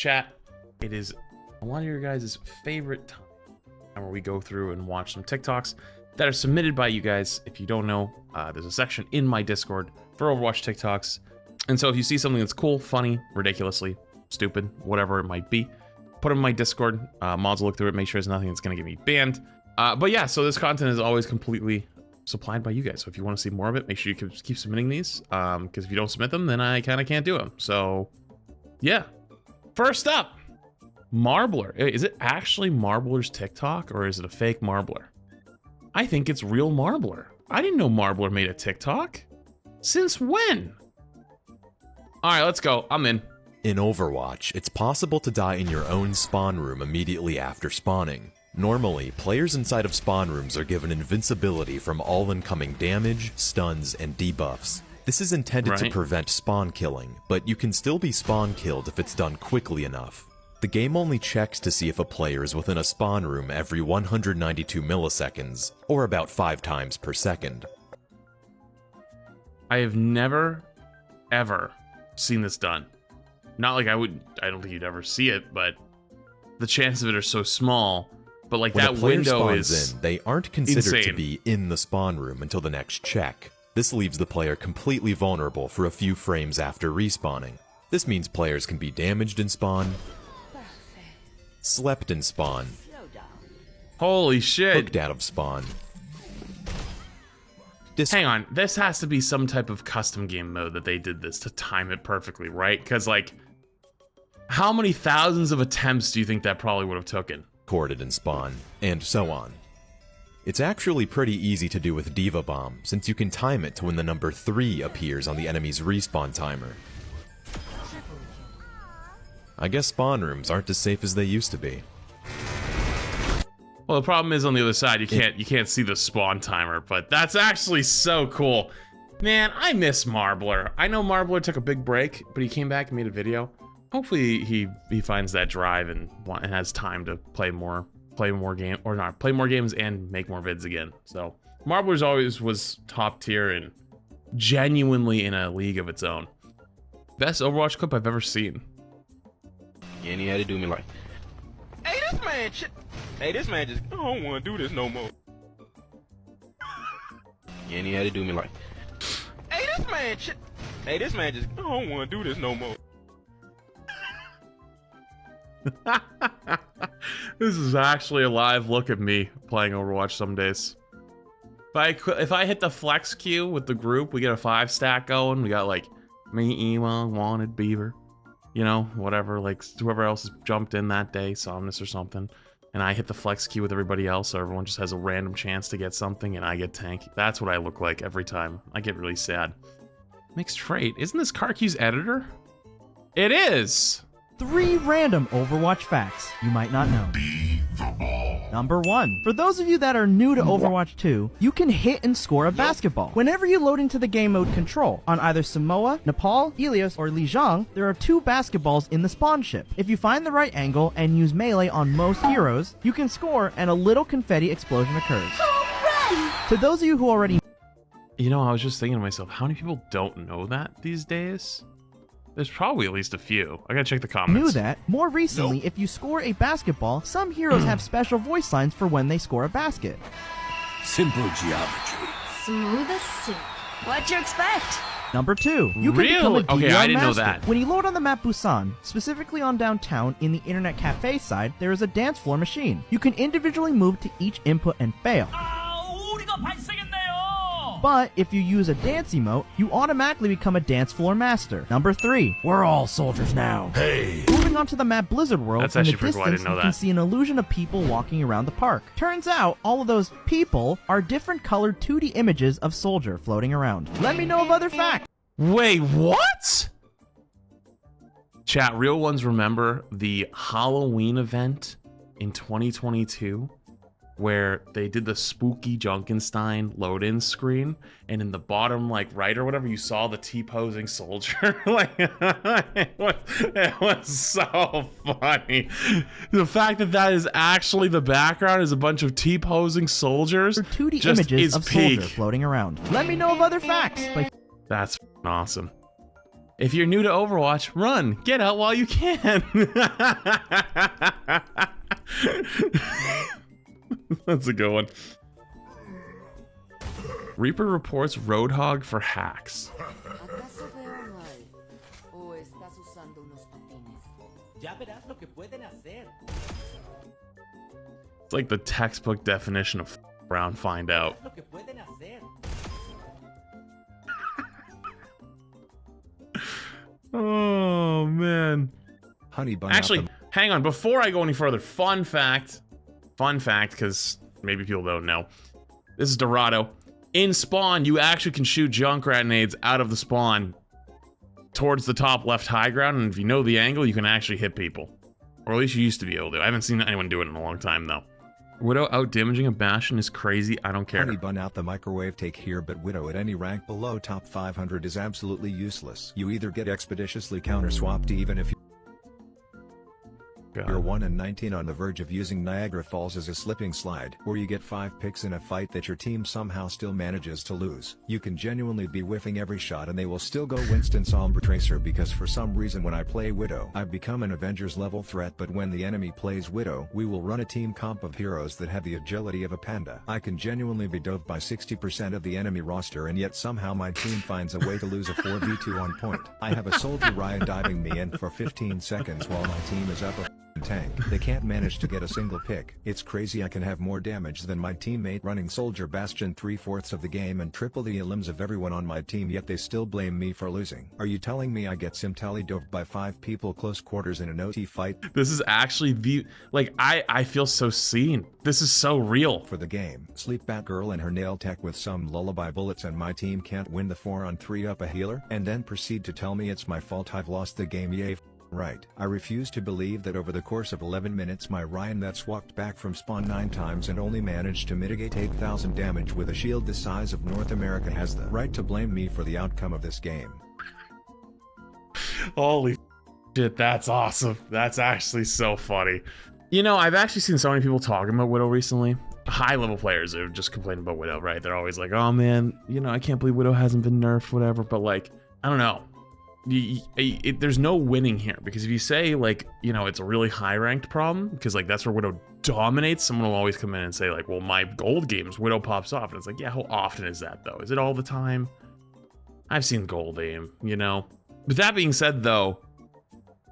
Chat, it is one of your guys' favorite time where we go through and watch some TikToks that are submitted by you guys. If you don't know, there's a section in my Discord for Overwatch TikToks. And so if you see something that's cool, funny, ridiculously stupid, whatever it might be, put them in my Discord. Mods will look through it, make sure there's nothing that's going to get me banned. But yeah, so this content is always completely supplied by you guys. So if you want to see more of it, make sure you keep submitting these. Because if you don't submit them, then I kind of can't do them. So yeah. First up, Marbler. Is it actually Marbler's TikTok or is it a fake Marbler? I think it's real Marbler. I didn't know Marbler made a TikTok. Since when? All right, let's go. I'm in. In Overwatch, it's possible to die in your own spawn room immediately after spawning. Normally, players inside of spawn rooms are given invincibility from all incoming damage, stuns, and debuffs. This is intended to prevent spawn killing, but you can still be spawn killed if it's done quickly enough. The game only checks to see if a player is within a spawn room every 192 milliseconds, or about 5 times per second. I have never, ever seen this done. Not like I don't think you'd ever see it, but the chances of it are so small. But like when that window is in, they aren't considered insane. to be in the spawn room until the next check. This leaves the player completely vulnerable for a few frames after respawning. This means players can be damaged in spawn, slept in spawn, holy shit, hooked out of spawn. Hang on, this has to be some type of custom game mode that they did this to time it perfectly, right? Because like, how many thousands of attempts do you think that probably would have taken? Corded in spawn, and so on. It's actually pretty easy to do with Diva Bomb, since you can time it to when the number 3 appears on the enemy's respawn timer. I guess spawn rooms aren't as safe as they used to be. Well, the problem is on the other side, you can't see the spawn timer, but that's actually so cool. Man, I miss Marbler. I know Marbler took a big break, but he came back and made a video. Hopefully he finds that drive and has time to play more games and make more vids again. So Marbler's always was top tier and genuinely in a league of its own. Best Overwatch clip I've ever seen. Yeah, and he had to do me like, hey, this man just, I don't want to do this no more. Yeah, and he had to do me like, hey, this man just, I don't want to do this no more. This is actually a live look at me playing Overwatch some days. If I hit the flex queue with the group, we get a 5-stack going. We got like me, Ema, Wanted, Beaver, you know, whatever, like whoever else has jumped in that day, Somnus or something. And I hit the flex queue with everybody else, so everyone just has a random chance to get something, and I get tank. That's what I look like every time. I get really sad. Mixed Freight. Isn't this Karku's editor? It is! 3 random Overwatch facts you might not know. Number 1. For those of you that are new to Overwatch 2, you can hit and score a basketball. Whenever you load into the game mode control, on either Samoa, Nepal, Helios, or Lijiang, there are 2 basketballs in the spawn ship. If you find the right angle and use melee on most heroes, you can score and a little confetti explosion occurs. To those of you who already... You know, I was just thinking to myself, how many people don't know that these days? There's probably at least a few. I gotta check the comments. Knew that. More recently, if you score a basketball, some heroes have special voice lines for when they score a basket. Simple geometry. Smooth as silk. What'd you expect? Number 2. You can become a DDR Okay, I didn't know master. that. When you load on the map Busan, specifically on downtown, in the internet cafe side, there is a dance floor machine. You can individually move to each input and fail. But if you use a dance emote, you automatically become a dance floor master. Number 3. We're all soldiers now. Hey! Moving on to the map Blizzard World, That's in the actually pretty cool. I distance didn't know you can that. see an illusion of people walking around the park. Turns out, all of those people are different colored 2D images of soldier floating around. Let me know of other facts. Wait, what? Chat, real ones remember the Halloween event in 2022 where they did the spooky Junkenstein load-in screen, and in the bottom, like, right or whatever, you saw the T-posing soldier. Like, it was so funny. The fact that that is actually the background is a bunch of T-posing soldiers. 2D just images is of peak. soldier floating around. Let me know of other facts. That's awesome. If you're new to Overwatch, run. Get out while you can. That's a good one. Reaper reports Roadhog for hacks. ¿Acaso veo mal? ¿O estás usando unos patines? Ya verás lo que pueden hacer. It's like the textbook definition of around find out. Lo que pueden hacer. Oh man. Honey bun. Actually, hang on. Before I go any further, fun fact, because maybe people don't know. This is Dorado. In spawn, you actually can shoot Junkrat nades out of the spawn towards the top left high ground, and if you know the angle, you can actually hit people. Or at least you used to be able to. I haven't seen anyone do it in a long time, though. Widow out damaging a Bastion is crazy. I don't care. Honey bun out the microwave take here, but Widow at any rank below top 500 is absolutely useless. You either get expeditiously counterswapped even if you're 1 and 19 on the verge of using Niagara Falls as a slipping slide, or you get 5 picks in a fight that your team somehow still manages to lose. You can genuinely be whiffing every shot and they will still go Winston Sombra Tracer because for some reason when I play Widow, I've become an Avengers level threat, but when the enemy plays Widow, we will run a team comp of heroes that have the agility of a panda. I can genuinely be dove by 60% of the enemy roster and yet somehow my team finds a way to lose a 4v2 on point. I have a soldier Ryan diving me in for 15 seconds while my team is up a tank. They can't manage to get a single pick. It's crazy. I can have more damage than my teammate running Soldier Bastion 3/4 of the game and triple the elims of everyone on my team, yet they still blame me for losing. Are you telling me I get simtally doved by 5 people close quarters in an OT fight? This is actually the, like, I feel so seen. This is so real. For the game, sleep Batgirl and her nail tech with some lullaby bullets and my team can't win the 4-on-3 up a healer, and then proceed to tell me it's my fault I've lost the game. Yay. Right. I refuse to believe that over the course of 11 minutes my Ryan that's walked back from spawn 9 times and only managed to mitigate 8,000 damage with a shield the size of North America has the right to blame me for the outcome of this game. Holy shit, that's awesome. That's actually so funny. You know, I've actually seen so many people talking about Widow recently. High level players are just complaining about Widow, right? They're always like, oh man, you know, I can't believe Widow hasn't been nerfed, whatever. But like, I don't know. There's no winning here, because if you say like, you know, it's a really high ranked problem because like that's where Widow dominates, someone will always come in and say like, well, my gold games Widow pops off, and it's like, yeah, how often is that though? Is it all the time? I've seen gold aim, you know. With that being said though,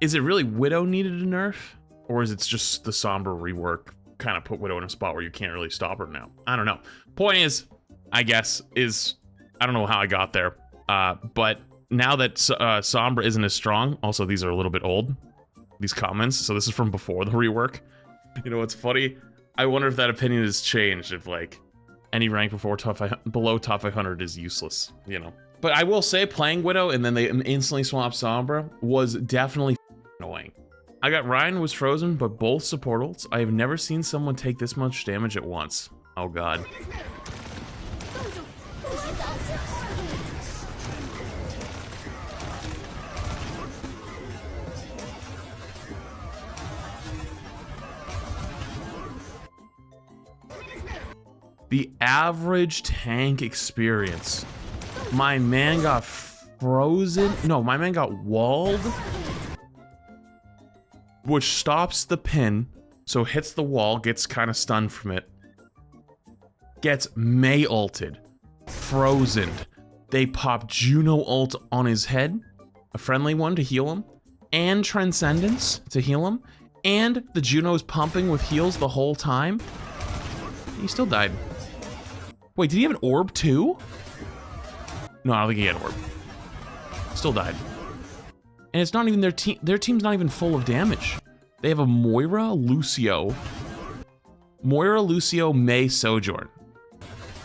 is it really Widow needed a nerf, or is it just the Sombra rework kind of put Widow in a spot where you can't really stop her now? I don't know. Point is, I guess, is I don't know how I got there, but now that Sombra isn't as strong, also these are a little bit old, these comments, so this is from before the rework. You know what's funny? I wonder if that opinion has changed, if like any rank below top 500 is useless, you know. But I will say playing Widow and then they instantly swap Sombra was definitely annoying. I got Ryan was frozen, but both support ults. I have never seen someone take this much damage at once. Oh god. The average tank experience. My man got frozen. No, my man got walled, which stops the pin, so hits the wall, gets kind of stunned from it. Gets May ulted, frozen. They pop Juno ult on his head, a friendly one to heal him, and Transcendence to heal him, and the Juno's pumping with heals the whole time. He still died. Wait, did he have an orb too? No, I don't think he had an orb. Still died. And it's not even their team. Their team's not even full of damage. They have a Moira, Lucio, May, Sojourn.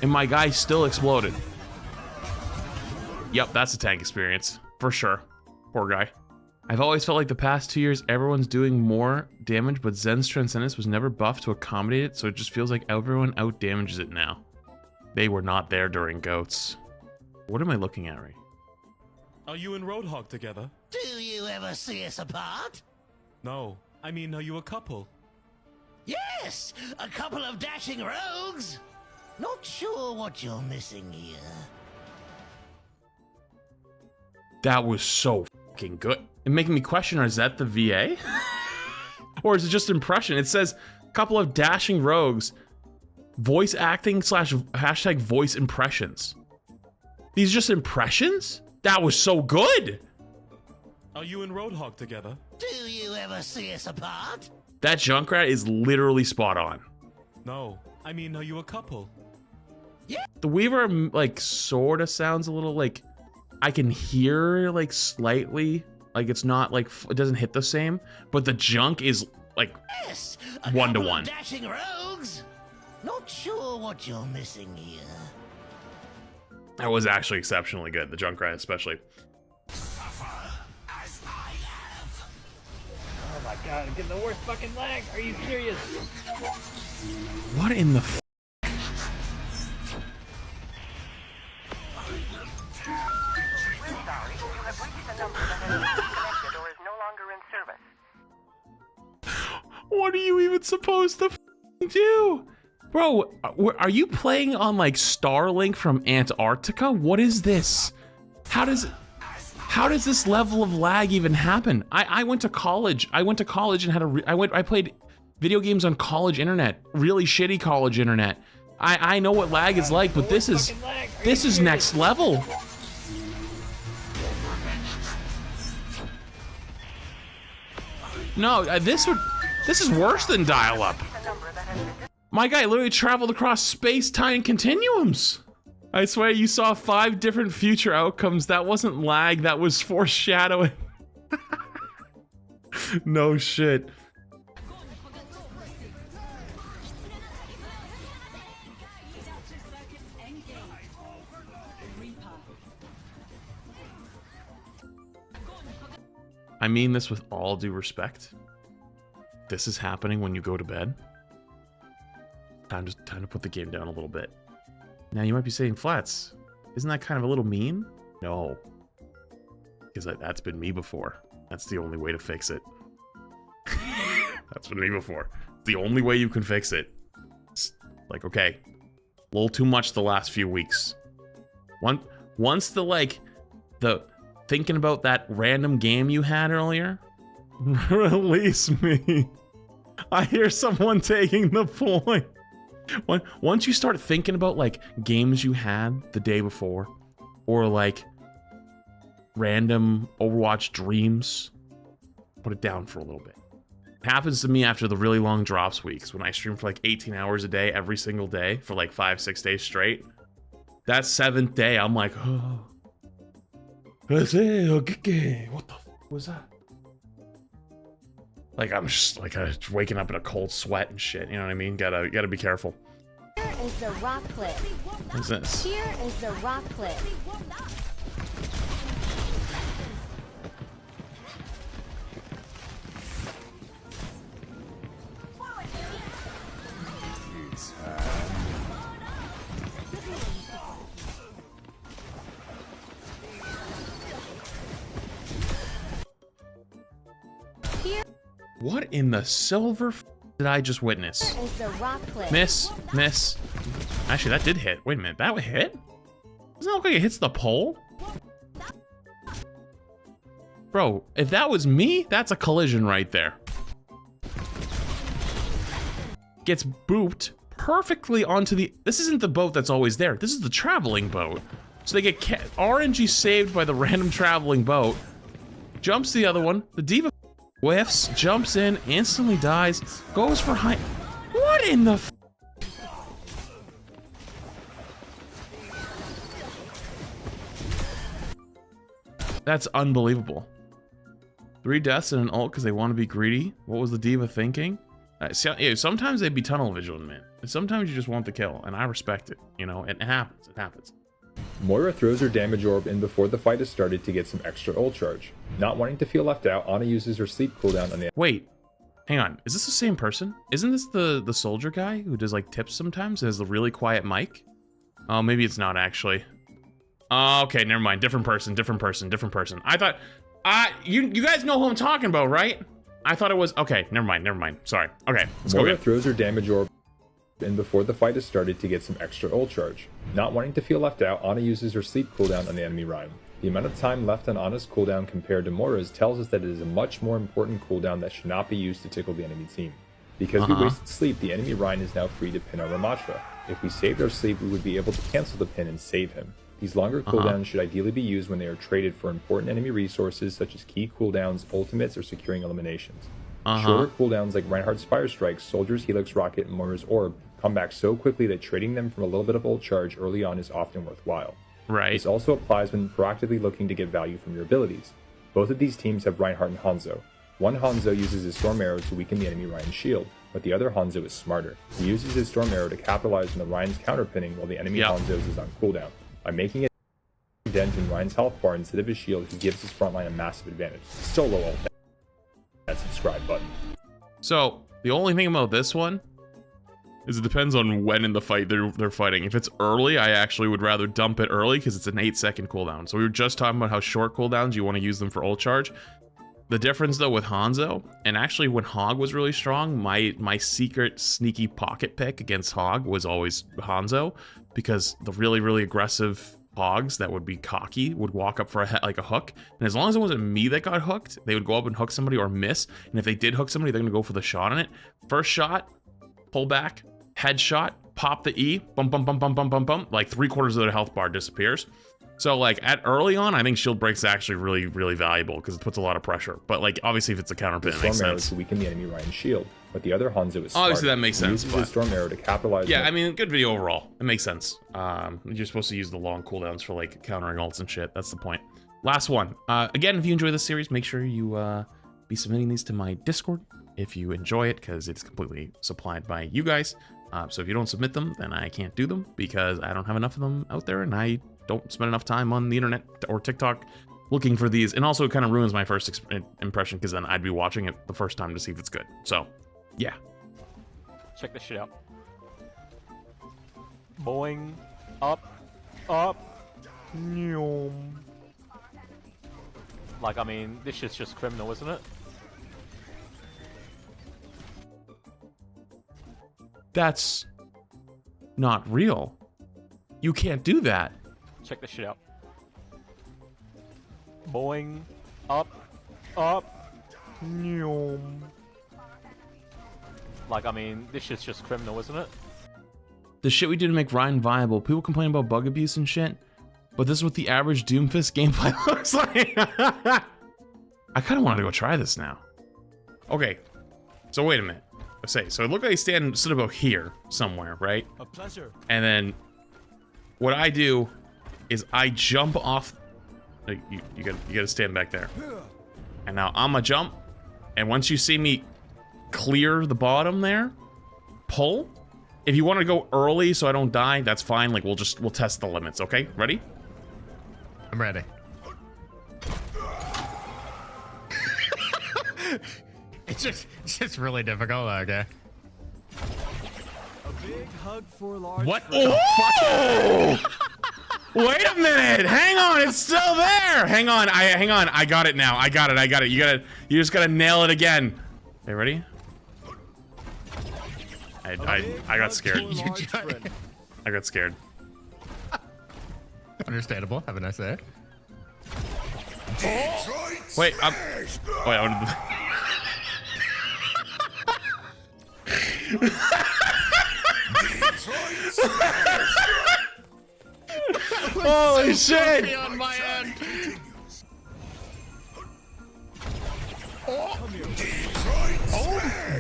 And my guy still exploded. Yep, that's a tank experience. For sure. Poor guy. I've always felt like the past 2 years, everyone's doing more damage, but Zen's Transcendence was never buffed to accommodate it, so it just feels like everyone out-damages it now. They were not there during GOATs. What am I looking at right? Are you and Roadhog together? Do you ever see us apart? No. I mean, are you a couple? Yes! A couple of dashing rogues! Not sure what you're missing here. That was so fucking good. It making me question, is that the VA? Or is it just impression? It says, couple of dashing rogues, voice acting / hashtag voice impressions. These are just impressions? That was so good. Are you and Roadhog together? Do you ever see us apart? That Junkrat is literally spot on. No. I mean, are you a couple? The Weaver, like, sort of sounds a little like, I can hear, like, slightly, like, it's not, like, it doesn't hit the same, but the Junk is, like, Yes, 1-to-1. Dashing rogues. Not sure what you're missing here. That was actually exceptionally good, the Junkrat especially. Oh my god, I'm getting the worst fucking lag. Are you serious? What in the f? What are you even supposed to do? Bro, are you playing on like Starlink from Antarctica? What is this? How does this level of lag even happen? I went to college. I went to college and had I played video games on college internet, really shitty college internet. I know what lag is like, but this is next level. No, this is worse than dial-up. My guy literally traveled across space-time continuums. I swear you saw 5 different future outcomes. That wasn't lag, that was foreshadowing. No shit. I mean this with all due respect. This is happening when you go to bed. Time to put the game down a little bit. Now you might be saying, Flats, isn't that kind of a little mean? No. Because that's been me before. That's the only way to fix it. That's been me before. The only way you can fix it. It's like, okay, a little too much the last few weeks. Once the thinking about that random game you had earlier, release me. I hear someone taking the point. Once you start thinking about like games you had the day before, or like random Overwatch dreams, put it down for a little bit. It happens to me after the really long drops weeks when I stream for like 18 hours a day every single day for like 5-6 days straight. That 7th day, I'm like, oh, what the f was that? Like I'm just like waking up in a cold sweat and shit. You know what I mean? Gotta be careful. Here is the rock clip. What's this? Here is the rock clip. What in the silver f did I just witness? Is the rock clip. Miss. Actually, that did hit. Wait a minute, that would hit? Doesn't it look like it hits the pole? Bro, if that was me, that's a collision right there. Gets booped perfectly onto the... This isn't the boat that's always there. This is the traveling boat. So they get RNG saved by the random traveling boat. Jumps the other one. The diva whiffs, jumps in, instantly dies, goes for high... What in the f... That's unbelievable. 3 deaths and an ult because they want to be greedy. What was the diva thinking? Yeah, sometimes they'd be tunnel vision, man. Sometimes you just want the kill, and I respect it. You know, it happens. It happens. Moira throws her damage orb in before the fight has started to get some extra ult charge. Not wanting to feel left out, Ana uses her sleep cooldown on the... Wait, hang on. Is this the same person? Isn't this the soldier guy who does like tips sometimes and has the really quiet mic? Oh, maybe it's not actually. Oh, okay, never mind. Different person. I thought... you guys know who I'm talking about, right? I thought it was... Okay, never mind. Sorry. Okay, let's go Moira again. throws her damage orb in before the fight has started to get some extra ult charge. Not wanting to feel left out, Ana uses her sleep cooldown on the enemy Rhyme. The amount of time left on Ana's cooldown compared to Mora's tells us that it is a much more important cooldown that should not be used to tickle the enemy team. Because we wasted sleep, the enemy Ryan is now free to pin our Ramatra. If we saved our sleep, we would be able to cancel the pin and save him. These longer cooldowns should ideally be used when they are traded for important enemy resources such as key cooldowns, ultimates, or securing eliminations. Shorter cooldowns like Reinhardt's Fire Strike, Soldier's Helix Rocket, and Moira's Orb come back so quickly that trading them from a little bit of ult charge early on is often worthwhile. This also applies when proactively looking to get value from your abilities. Both of these teams have Reinhardt and Hanzo. One Hanzo uses his Storm Arrow to weaken the enemy Ryan's shield, but the other Hanzo is smarter. He uses his Storm Arrow to capitalize on the Ryan's counterpinning while the enemy Hanzo's is on cooldown. By making it a dent in Ryan's health bar instead of his shield, he gives his frontline a massive advantage. Solo ult that subscribe button. So the only thing about this one is it depends on when in the fight they're fighting. If it's early, I actually would rather dump it early because it's an 8-second cooldown. So we were just talking about how short cooldowns, you want to use them for ult charge. The difference though with Hanzo, and actually when Hog was really strong, my secret sneaky pocket pick against Hog was always Hanzo, because the really aggressive Hogs that would be cocky would walk up for a hook, and as long as it wasn't me that got hooked, they would go up and hook somebody or miss, and if they did hook somebody, they're gonna go for the shot on it. First shot, pull back, headshot, pop the E, bump, like 3/4 of their health bar disappears. So like at early on, I think shield break's actually really valuable because it puts a lot of pressure. But like obviously if it's a counter pin, it makes sense. To weaken the enemy Ryan's shield, but the other Hanzo is obviously that makes sense. He uses his Storm Arrow to capitalize. Yeah, I mean, good video overall. It makes sense. You're supposed to use the long cooldowns for like countering ults and shit. That's the point. Last one. Again, if you enjoy this series, make sure you be submitting these to my Discord if you enjoy it, because it's completely supplied by you guys. So if you don't submit them, then I can't do them because I don't have enough of them out there, and I don't spend enough time on the internet or TikTok looking for these. And also it kind of ruins my first impression because then I'd be watching it the first time to see if it's good. So yeah. Check this shit out. Boing. Up. Nyom. Like, I mean, this shit's just criminal, isn't it? That's not real. You can't do that. Check this shit out. Boing. Up. Nyom. Like, I mean, this shit's just criminal, isn't it? The shit we did to make Ryan viable. People complain about bug abuse and shit, but this is what the average Doomfist gameplay looks like. I kind of want to go try this now. Okay, so wait a minute. Let's say, so it looked like I stood about here somewhere, right? A pleasure. And then what I do is I jump off. Like, you gotta stand back there. And now I'm a jump, and once you see me clear the bottom there, pull. If you want to go early so I don't die, that's fine. Like we'll test the limits. Okay, ready? I'm ready. It's just really difficult. Okay. A big hug for a large. What? Oh! Wait a minute. Hang on. It's still there. Hang on. I got it now. I got it. You just gotta nail it again. Okay, ready? I got scared. I got scared. Understandable. Have a nice day. Wait, I wanted Holy shit! On my end.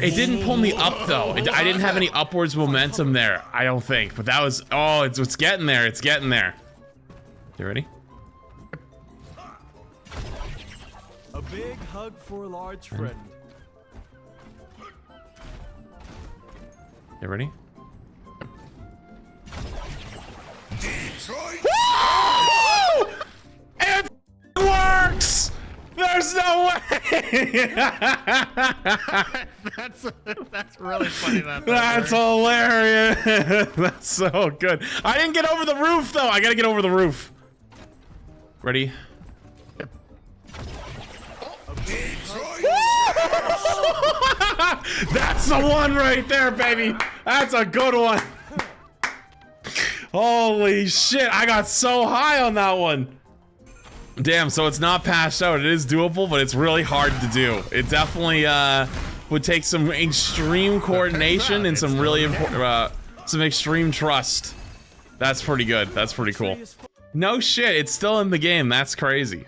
It didn't pull me up though. I didn't have any upwards momentum there. I don't think. But that was. Oh, it's getting there. It's getting there. You ready? A big hug for a large friend. You ready? It works! There's no way! that's really funny. That's hilarious. That's so good. I didn't get over the roof though. I gotta get over the roof. Ready? That's the one right there, baby. That's a good one. Holy shit, I got so high on that one. Damn, so it's not passed out. It is doable, but it's really hard to do. It definitely would take some extreme coordination and some really important, some extreme trust. That's pretty good. That's pretty cool. No shit, it's still in the game. That's crazy.